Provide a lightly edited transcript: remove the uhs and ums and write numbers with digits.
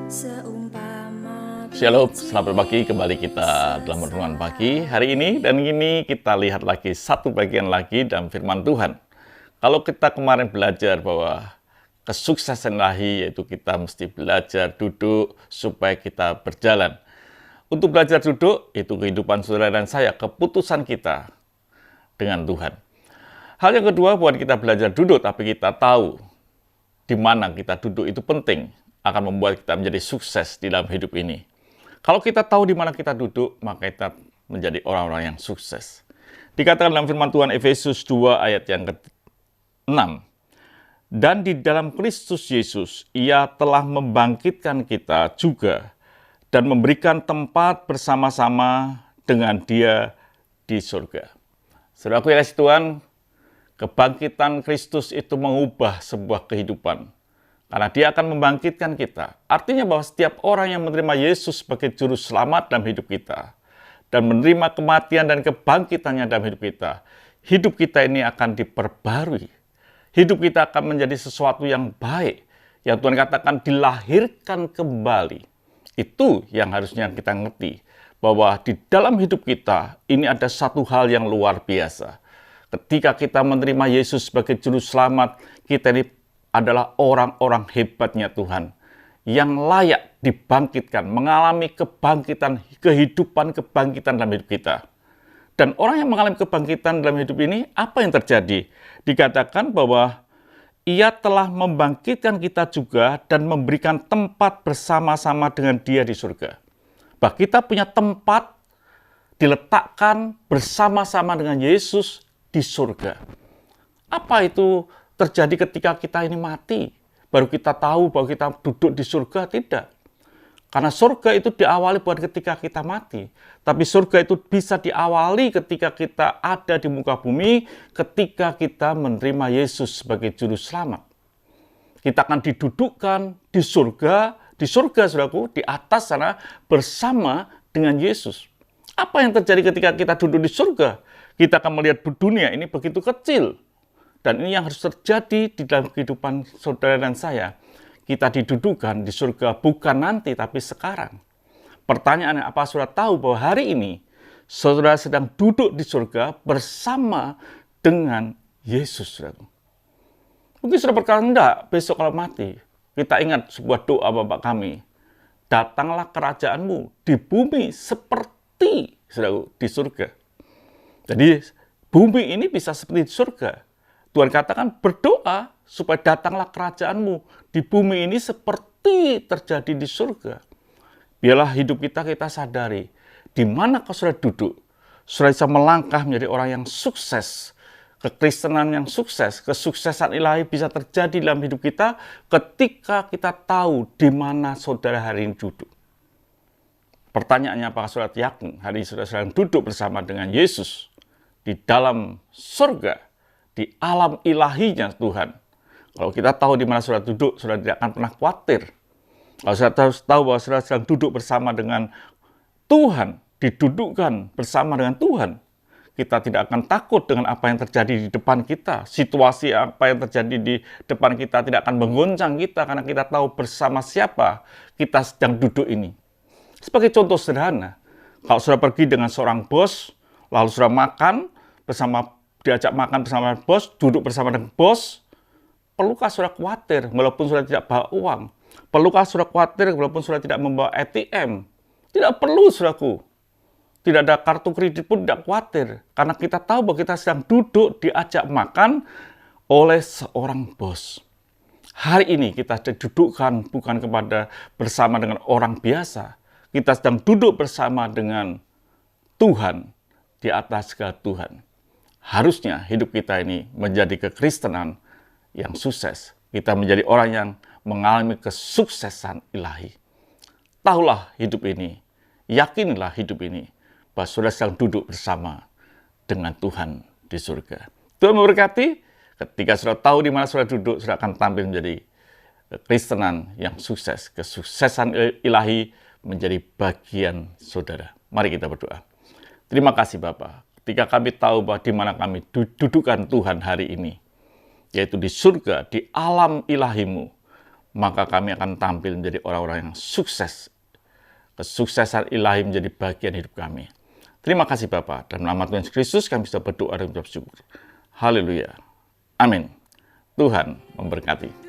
Shalom, selamat pagi, kembali kita dalam renungan pagi hari ini. Dan ini kita lihat lagi satu bagian lagi dalam firman Tuhan. Kalau kita kemarin belajar bahwa kesuksesan ilahi yaitu kita mesti belajar duduk supaya kita berjalan. Untuk belajar duduk, itu kehidupan saudara dan saya, keputusan kita dengan Tuhan. Hal yang kedua, bukan kita belajar duduk, tapi kita tahu di mana kita duduk itu penting, akan membuat kita menjadi sukses di dalam hidup ini. Kalau kita tahu di mana kita duduk, maka kita menjadi orang-orang yang sukses. Dikatakan dalam firman Tuhan Efesus 2 ayat yang ke-6. Dan di dalam Kristus Yesus, Ia telah membangkitkan kita juga dan memberikan tempat bersama-sama dengan Dia di surga. Saudaraku yang kasih Tuhan, kebangkitan Kristus itu mengubah sebuah kehidupan. Karena Dia akan membangkitkan kita. Artinya bahwa setiap orang yang menerima Yesus sebagai juru selamat dalam hidup kita, dan menerima kematian dan kebangkitannya dalam hidup kita ini akan diperbarui. Hidup kita akan menjadi sesuatu yang baik, yang Tuhan katakan dilahirkan kembali. Itu yang harusnya kita ngerti, bahwa di dalam hidup kita ini ada satu hal yang luar biasa. Ketika kita menerima Yesus sebagai juru selamat, kita ini adalah orang-orang hebatnya Tuhan yang layak dibangkitkan, mengalami kebangkitan, kebangkitan dalam hidup kita. Dan orang yang mengalami kebangkitan dalam hidup ini, apa yang terjadi? Dikatakan bahwa Ia telah membangkitkan kita juga dan memberikan tempat bersama-sama dengan Dia di surga. Bahwa kita punya tempat diletakkan bersama-sama dengan Yesus di surga. Apa itu terjadi ketika kita ini mati? Baru kita tahu bahwa kita duduk di surga? Tidak. Karena surga itu diawali bukan ketika kita mati. Tapi surga itu bisa diawali ketika kita ada di muka bumi, ketika kita menerima Yesus sebagai juru selamat. Kita akan didudukkan di surga, saudaraku, di atas sana bersama dengan Yesus. Apa yang terjadi ketika kita duduk di surga? Kita akan melihat dunia ini begitu kecil. Dan ini yang harus terjadi di dalam kehidupan saudara dan saya. Kita didudukan di surga bukan nanti, tapi sekarang. Pertanyaannya, apa saudara tahu bahwa hari ini saudara sedang duduk di surga bersama dengan Yesus? Saudara. Mungkin saudara berkata, enggak, besok kalau mati. Kita ingat sebuah doa Bapa kami. Datanglah kerajaanmu di bumi seperti saudara, di surga. Jadi bumi ini bisa seperti di surga. Tuhan katakan berdoa supaya datanglah kerajaanmu di bumi ini seperti terjadi di surga. Biarlah hidup kita sadari di mana kau sudah duduk. Sudah bisa melangkah menjadi orang yang sukses. Kekristenan yang sukses, kesuksesan ilahi bisa terjadi dalam hidup kita ketika kita tahu di mana saudara hari ini duduk. Pertanyaannya, apakah saudara yakin hari ini saudara sedang duduk bersama dengan Yesus di dalam surga? Di alam ilahinya Tuhan. Kalau kita tahu di mana saudara duduk, saudara tidak akan pernah khawatir. Kalau saudara tahu bahwa saudara sedang duduk bersama dengan Tuhan, didudukkan bersama dengan Tuhan, kita tidak akan takut dengan apa yang terjadi di depan kita. Situasi apa yang terjadi di depan kita tidak akan menggoncang kita, karena kita tahu bersama siapa kita sedang duduk ini. Sebagai contoh sederhana, kalau saudara pergi dengan seorang bos, lalu saudara diajak makan bersama bos, duduk bersama dengan bos, perlukah saudara khawatir walaupun saudara tidak bawa uang? Perlukah saudara khawatir walaupun saudara tidak membawa ATM? Tidak perlu, saudaraku. Tidak ada kartu kredit pun tidak khawatir. Karena kita tahu bahwa kita sedang duduk diajak makan oleh seorang bos. Hari ini kita didudukkan bukan bersama dengan orang biasa. Kita sedang duduk bersama dengan Tuhan di atas segala Tuhan. Harusnya hidup kita ini menjadi kekristenan yang sukses. Kita menjadi orang yang mengalami kesuksesan ilahi. Tahulah hidup ini, yakinilah hidup ini, bahwa saudara sedang duduk bersama dengan Tuhan di surga. Tuhan memberkati, ketika saudara tahu di mana saudara duduk, saudara akan tampil menjadi kekristenan yang sukses. Kesuksesan ilahi menjadi bagian saudara. Mari kita berdoa. Terima kasih Bapa. Ketika kami tahu bahwa di mana kami dudukan Tuhan hari ini, yaitu di surga, di alam ilahi-Mu, maka kami akan tampil menjadi orang-orang yang sukses. Kesuksesan ilahi menjadi bagian hidup kami. Terima kasih Bapa, dalam nama Tuhan Yesus Kristus kami bisa berdoa dan mengucap syukur. Haleluya. Amin. Tuhan memberkati.